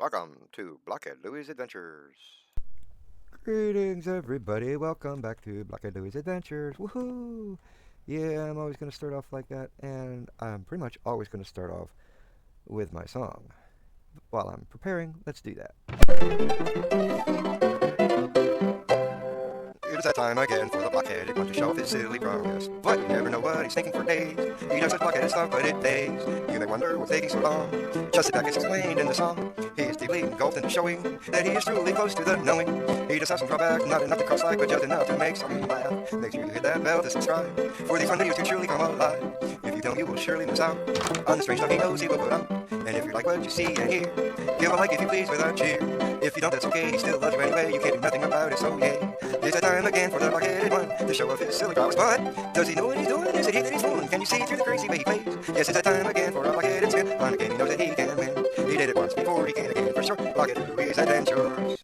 Welcome to BlockHeadLewie's Adventures. Greetings, everybody. Welcome back to BlockHeadLewie's Adventures. Woohoo! Yeah, I'm always going to start off like that, and I'm pretty much always going to start off with my song. While I'm preparing, let's do that. It is that time again for the blockheaded one to show off his silly progress. But you never know what he's thinking for days. He does such blockheaded stuff, but it pays. You may wonder what's taking so long. Just sit back as explained in the song. He is deeply engulfed in the showing that he is truly close to the knowing. He just has some drawbacks, not enough to cross like, but just enough to make someone laugh. Make sure you hit that bell to subscribe for these fun videos to truly come alive. If you don't, you will surely miss out on the strange stuff he knows he will put out. And if you like what you see and hear, give a like if you please with a cheer. If you don't, that's okay, he still loves you anyway. You can't do nothing about it, so yay. It's a time again for the blockheaded one to show off his silly prowess. But does he know what he's doing? Is it he that he's fooling? Can you see through the crazy way he plays? Yes, it's a time again for a blockheaded spin on a game he knows that he can win. He did it once before, he can again for sure. BlockHeadLewie's Adventures.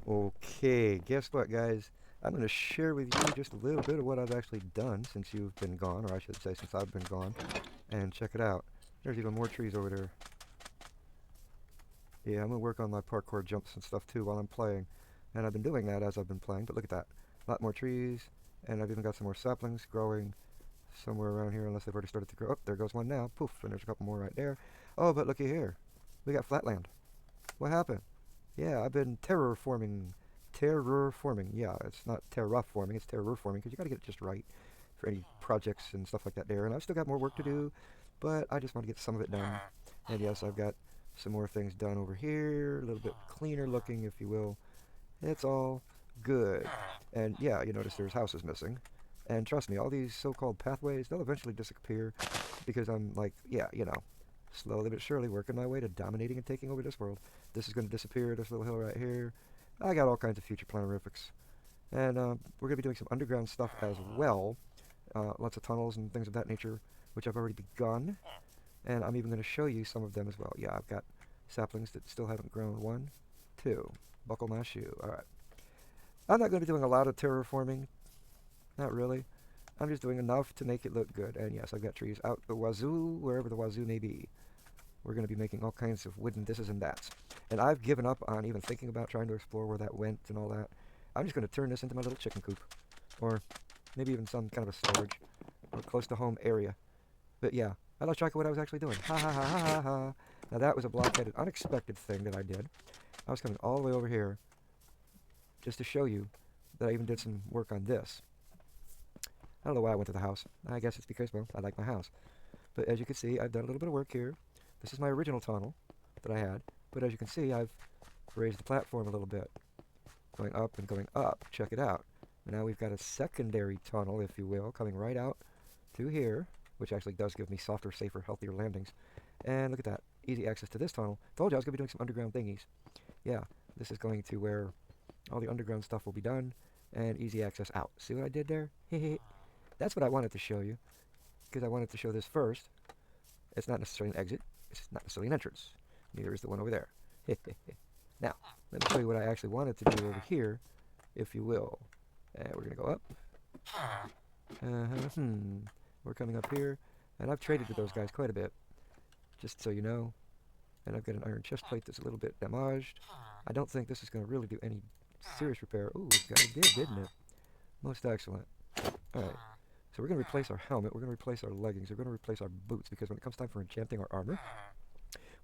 Okay, guess what, guys? I'm going to share with you just a little bit of what I've actually done since you've been gone, or I should say since I've been gone. And check it out. There's even more trees over there. Yeah, I'm going to work on my parkour jumps and stuff too while I'm playing. And I've been doing that as I've been playing, but look at that. A lot more trees, and I've even got some more saplings growing somewhere around here, unless they've already started to grow. Oh, there goes one now. Poof, and there's a couple more right there. Oh, but looky here. We got flatland. What happened? Yeah, I've been terraforming. Terraforming. Yeah, it's not terraforming, it's terraforming, because you got to get it just right for any projects and stuff like that there. And I've still got more work to do, but I just want to get some of it done. And yes, I've got some more things done over here, a little bit cleaner looking, if you will. It's all good. And yeah, you notice there's houses missing. And trust me, all these so-called pathways, they'll eventually disappear because I'm like, yeah, slowly but surely working my way to dominating and taking over this world. This is going to disappear, this little hill right here. I got all kinds of future planerifics. And we're going to be doing some underground stuff as well. Lots of tunnels and things of that nature, which I've already begun. And I'm even going to show you some of them as well. Yeah, I've got saplings that still haven't grown. 1, 2. Buckle my shoe. Alright. I'm not going to be doing a lot of terraforming. Not really. I'm just doing enough to make it look good. And yes, I've got trees out the wazoo, wherever the wazoo may be. We're going to be making all kinds of wooden thises and thats. And I've given up on even thinking about trying to explore where that went and all that. I'm just going to turn this into my little chicken coop. Or maybe even some kind of a storage. Or close to home area. But yeah, I lost track of what I was actually doing. Ha ha ha ha ha ha. Now that was a blockheaded, unexpected thing that I did. I was coming all the way over here just to show you that I even did some work on this. I don't know why I went to the house. I guess it's because, well, I like my house. But as you can see, I've done a little bit of work here. This is my original tunnel that I had. But as you can see, I've raised the platform a little bit. Going up and going up. Check it out. And now we've got a secondary tunnel, if you will, coming right out to here, which actually does give me softer, safer, healthier landings. And look at that. Easy access to this tunnel. Told you I was going to be doing some underground thingies. Yeah, this is going to where all the underground stuff will be done, and easy access out. See what I did there? That's what I wanted to show you, because I wanted to show this first. It's not necessarily an exit. It's not necessarily an entrance. Neither is the one over there. Now, let me show you what I actually wanted to do over here, if you will. And we're going to go up. We're coming up here, and I've traded with those guys quite a bit, just so you know. And I've got an iron chest plate that's a little bit damaged. I don't think this is going to really do any serious repair. Ooh, it did, didn't it? Most excellent. Alright, so we're going to replace our helmet, we're going to replace our leggings, we're going to replace our boots, because when it comes time for enchanting our armor,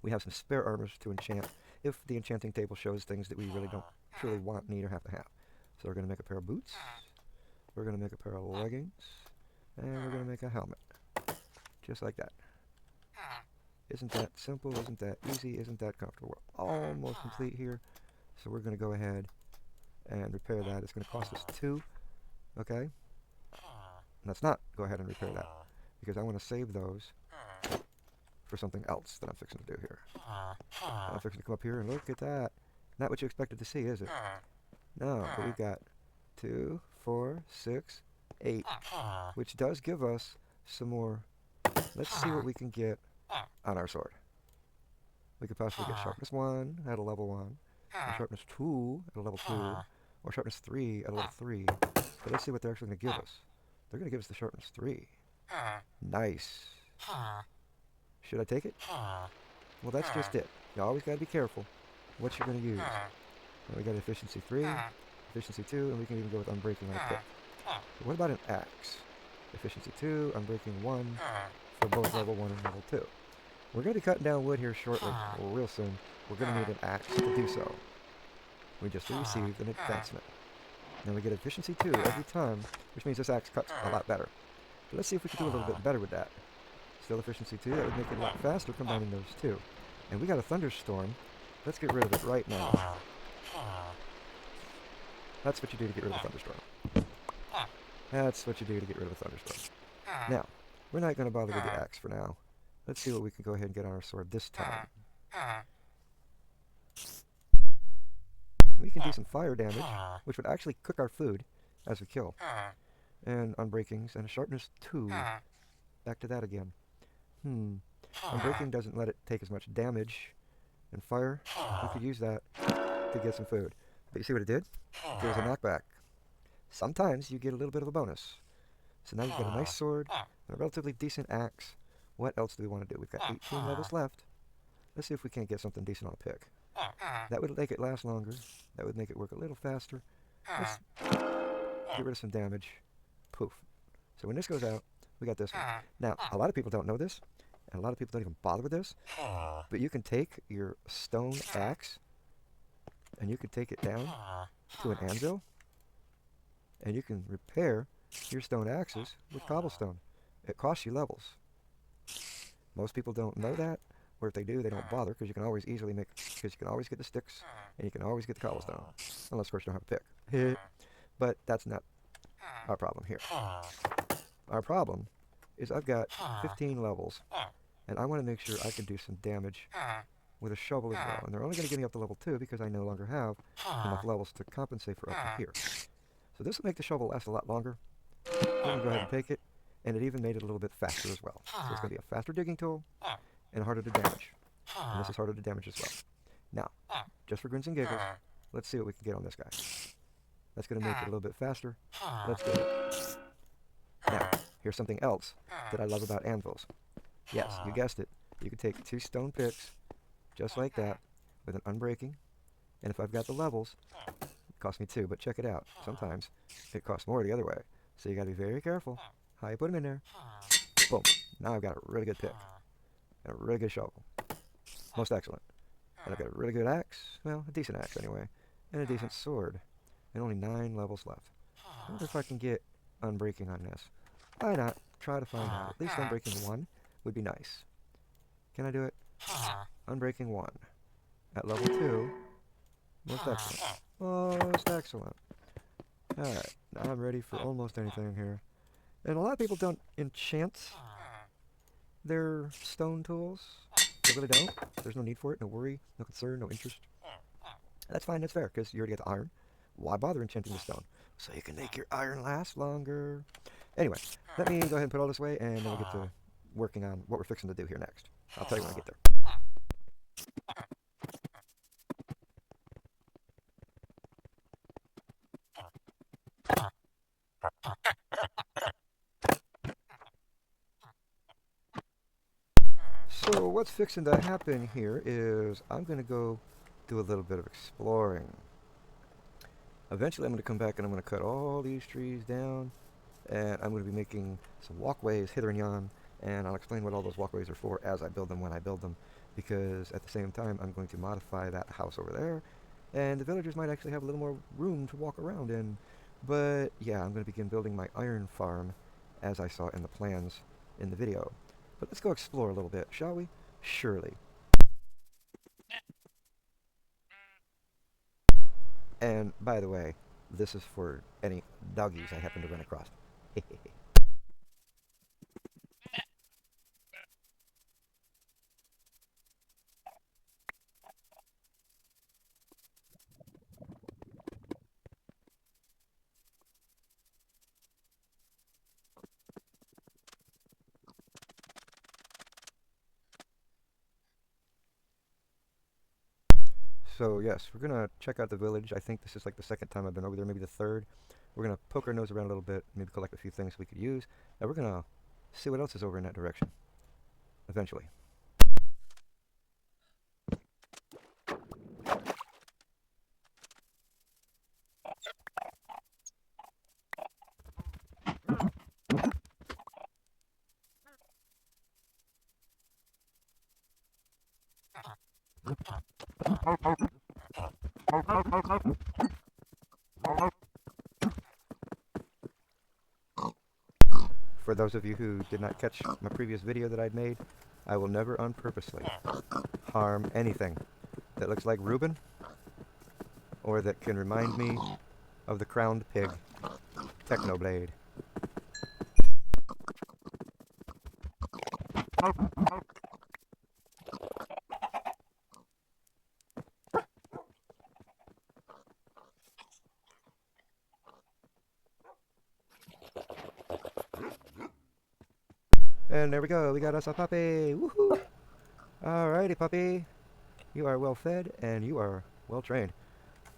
we have some spare armors to enchant if the enchanting table shows things that we really don't truly want, need, or have to have. So we're going to make a pair of boots, we're going to make a pair of leggings, and we're going to make a helmet. Just like that. Isn't that simple? Isn't that easy? Isn't that comfortable? We're almost complete here. So we're going to go ahead and repair that. It's going to cost us 2. Okay? Let's not go ahead and repair that, because I want to save those for something else that I'm fixing to do here. I'm fixing to come up here and look at that. Not what you expected to see, is it? No, but we've got 2, 4, 6, 8, which does give us some more. Let's see what we can get on our sword. We could possibly get sharpness 1 at a level 1, or sharpness 2 at a level 2, or sharpness 3 at a level 3. But let's see what they're actually going to give us. They're going to give us the sharpness 3. Nice. Should I take it? Well, that's just it. You always got to be careful what you're going to use. Now we got efficiency 3, efficiency 2, and we can even go with unbreaking on a pick. But what about an axe? Efficiency 2, unbreaking 1 for both level 1 and level 2. We're going to be cutting down wood here shortly, or real soon. We're going to need an axe to do so. We just received an advancement. Now we get efficiency 2 every time, which means this axe cuts a lot better. But let's see if we can do a little bit better with that. Still efficiency 2, that would make it a lot faster combining those two. And we got a thunderstorm. Let's get rid of it right now. That's what you do to get rid of a thunderstorm. That's what you do to get rid of a thunderstorm. Now, we're not going to bother with the axe for now. Let's see what we can go ahead and get on our sword this time. We can do some fire damage, which would actually cook our food as we kill. And unbreakings and a sharpness 2. Back to that again. Unbreaking doesn't let it take as much damage. And fire, we could use that to get some food. But you see what it did? There's a knockback. Sometimes you get a little bit of a bonus. So now you've got a nice sword and a relatively decent axe. What else do we want to do? We've got 18 levels left. Let's see if we can't get something decent on a pick. That would make it last longer. That would make it work a little faster. Let's get rid of some damage. Poof. So when this goes out, we got this one. Now, a lot of people don't know this, and a lot of people don't even bother with this, but you can take your stone axe, and you can take it down to an anvil, and you can repair your stone axes with cobblestone. It costs you levels. Most people don't know that, or if they do, they don't bother, because you can always easily make, because you can always get the sticks, and you can always get the cobblestone, unless of course you don't have a pick. But that's not our problem here. Our problem is I've got 15 levels, and I want to make sure I can do some damage with a shovel as well. And they're only going to get me up to level 2 because I no longer have enough levels to compensate for up to here. So this will make the shovel last a lot longer. We can go ahead and take it, and it even made it a little bit faster as well. So it's going to be a faster digging tool and harder to damage. And this is harder to damage as well. Now, just for grins and giggles, let's see what we can get on this guy. That's going to make it a little bit faster. Let's do it. Now, here's something else that I love about anvils. Yes, you guessed it. You can take 2 stone picks, just like that, with an unbreaking. And if I've got the levels, it costs me 2, but check it out. Sometimes it costs more the other way. So you got to be very careful how you put them in there. Boom. Now I've got a really good pick. And a really good shovel. Most excellent. And I've got a really good axe. Well, a decent axe anyway. And a decent sword. And only 9 levels left. I wonder if I can get unbreaking on this. Why not? Try to find out. At least unbreaking 1 would be nice. Can I do it? Unbreaking 1. At level 2. Most excellent. Most excellent. Alright, now I'm ready for almost anything here. And a lot of people don't enchant their stone tools. They really don't. There's no need for it, no worry, no concern, no interest. That's fine, that's fair, because you already got the iron. Why bother enchanting the stone? So you can make your iron last longer. Anyway, let me go ahead and put all this away, and then we'll get to working on what we're fixing to do here next. I'll tell you when I get there. So what's fixing to happen here is I'm going to go do a little bit of exploring. Eventually I'm going to come back and I'm going to cut all these trees down, and I'm going to be making some walkways hither and yon, and I'll explain what all those walkways are for as I build them when I build them, because at the same time I'm going to modify that house over there, and the villagers might actually have a little more room to walk around in. But yeah, I'm going to begin building my iron farm as I saw in the plans in the video. But let's go explore a little bit, shall we? Surely. And by the way, this is for any doggies I happen to run across. So yes, we're gonna check out the village. I think this is like the second time I've been over there, maybe the third. We're gonna poke our nose around a little bit, maybe collect a few things we could use, and we're gonna see what else is over in that direction. Eventually. For those of you who did not catch my previous video that I'd made, I will never unpurposely harm anything that looks like Reuben or that can remind me of the crowned pig, Technoblade. And there we go, we got us a puppy! Woohoo! Alrighty, puppy. You are well fed and you are well trained.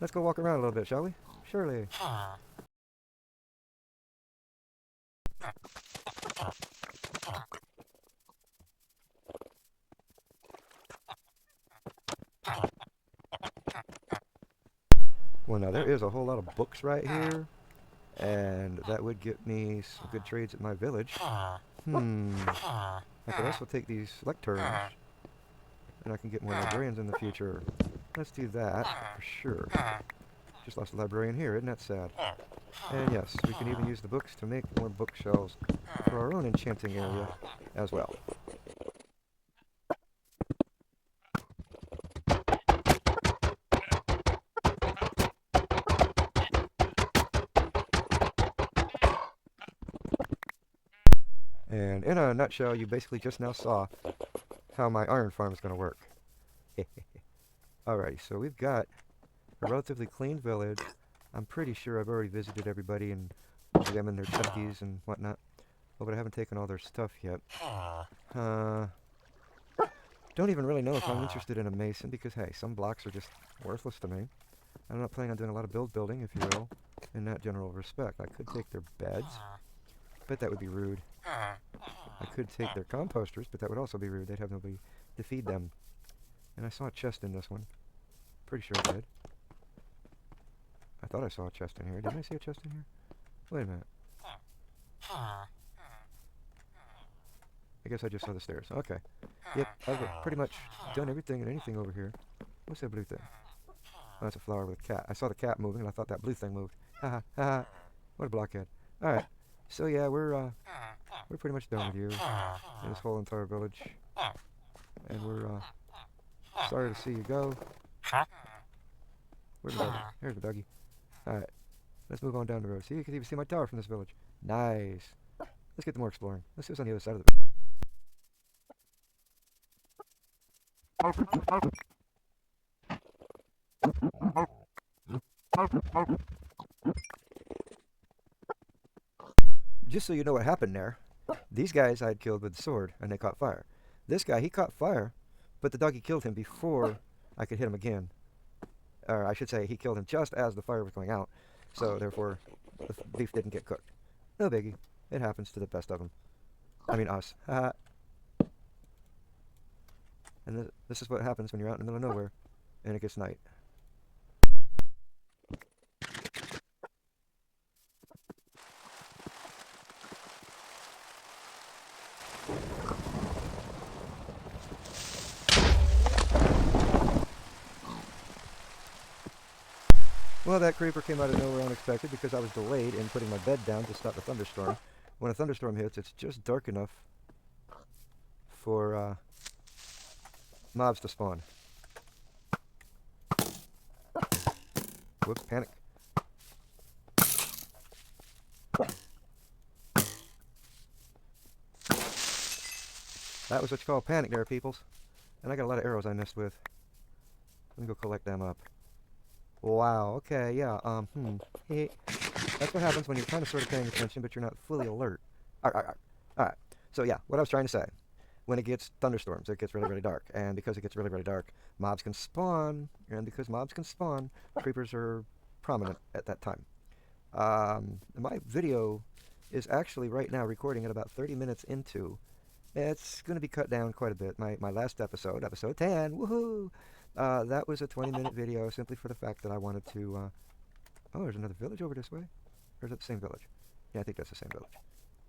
Let's go walk around a little bit, shall we? Surely. Well, now there is a whole lot of books right here, and that would get me some good trades at my village. I could also take these lecterns, and I can get more librarians in the future. Let's do that, for sure. Just lost a librarian here, isn't that sad? And yes, we can even use the books to make more bookshelves for our own enchanting area as well. And in a nutshell, you basically just now saw how my iron farm is going to work. Alrighty, so we've got a relatively clean village. I'm pretty sure I've already visited everybody and examined their chunkies and whatnot. Oh, but I haven't taken all their stuff yet. Don't even really know if I'm interested in a mason because, hey, some blocks are just worthless to me. I'm not planning on doing a lot of building, if you will, in that general respect. I could take their beds, but that would be rude. I could take their composters, but that would also be rude. They'd have nobody to feed them. And I saw a chest in this one. Pretty sure I did. I thought I saw a chest in here. Didn't I see a chest in here? Wait a minute. I guess I just saw the stairs. Okay. Yep, I've pretty much done everything and anything over here. What's that blue thing? Oh, that's a flower with a cat. I saw the cat moving and I thought that blue thing moved. Haha, haha. What a blockhead. Alright. So yeah, we're pretty much done with you in this whole entire village. And we're sorry to see you go. Where's the doggy? Here's the doggy. Alright. Let's move on down the road. See, you can even see my tower from this village. Nice. Let's get to more exploring. Let's see what's on the other side of the Just so you know what happened there, these guys I had killed with the sword, and they caught fire. This guy, he caught fire, but the doggy killed him before I could hit him again. Or I should say, he killed him just as the fire was going out, so therefore the beef didn't get cooked. No biggie. It happens to the best of them. I mean us. And this is what happens when you're out in the middle of nowhere, and it gets night. Well, that creeper came out of nowhere unexpected because I was delayed in putting my bed down to stop the thunderstorm. When a thunderstorm hits, it's just dark enough for mobs to spawn. Whoops, panic. That was what you call panic there, peoples. And I got a lot of arrows I missed with. Let me go collect them up. Wow, okay, yeah, That's what happens when you're kind of sort of paying attention, but you're not fully alert. Alright. So yeah, what I was trying to say. When it gets thunderstorms, it gets really, really dark. And because it gets really, really dark, mobs can spawn. And because mobs can spawn, creepers are prominent at that time. My video is actually right now recording at about 30 minutes into. It's going to be cut down quite a bit. My last episode, episode 10, woohoo! That was a 20-minute video simply for the fact that I wanted to... oh, there's another village over this way? Or is that the same village? Yeah, I think that's the same village.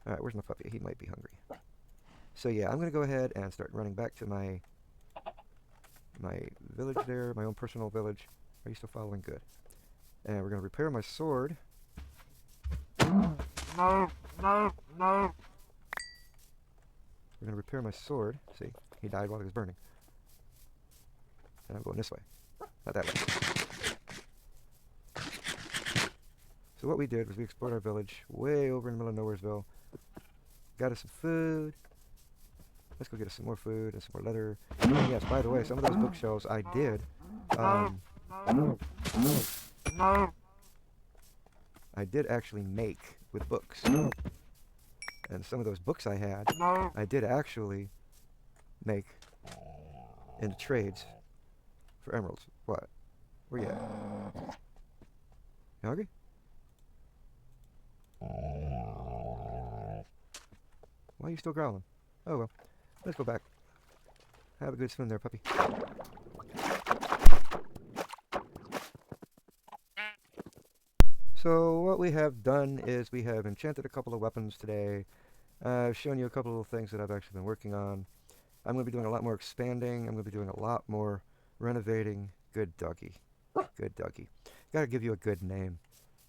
Alright, where's my puppy? He might be hungry. So yeah, I'm going to go ahead and start running back to my my village there, my own personal village. Are you still following? Good. And we're going to repair my sword. No, no, no. We're going to repair my sword. See, he died while he was burning. And I'm going this way, not that way. So what we did was we explored our village way over in the middle of Nowheresville. Got us some food. Let's go get us some more food and some more leather. And yes, by the way, some of those bookshelves I did. I did actually make with books. And some of those books I had, I did actually make into trades for emeralds. What? Where you at? You hungry? Why are you still growling? Oh well. Let's go back. Have a good swim there, puppy. So what we have done is we have enchanted a couple of weapons today. I've shown you a couple of things that I've actually been working on. I'm going to be doing a lot more expanding. I'm going to be doing a lot more renovating. Good doggy. Good doggy. Gotta give you a good name.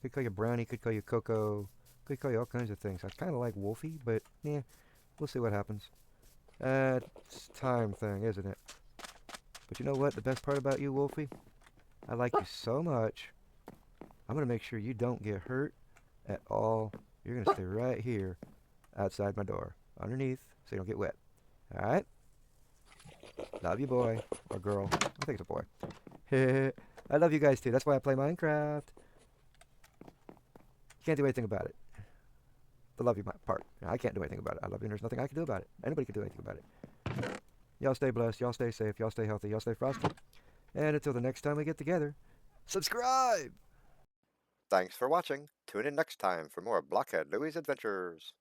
Could call you Brownie, could call you Coco, could call you all kinds of things. I kind of like Wolfie, but yeah, we'll see what happens. It's time thing, isn't it? But you know what? The best part about you, Wolfie? I like you so much. I'm going to make sure you don't get hurt at all. You're going to stay right here outside my door, underneath, so you don't get wet. Alright? Love you, boy. Or girl. I think it's a boy. I love you guys too. That's why I play Minecraft. You can't do anything about it. The love you part. I can't do anything about it. I love you and there's nothing I can do about it. Anybody can do anything about it. Y'all stay blessed. Y'all stay safe. Y'all stay healthy. Y'all stay frosty. And until the next time we get together, subscribe! Thanks for watching. Tune in next time for more Blockhead Louie's adventures.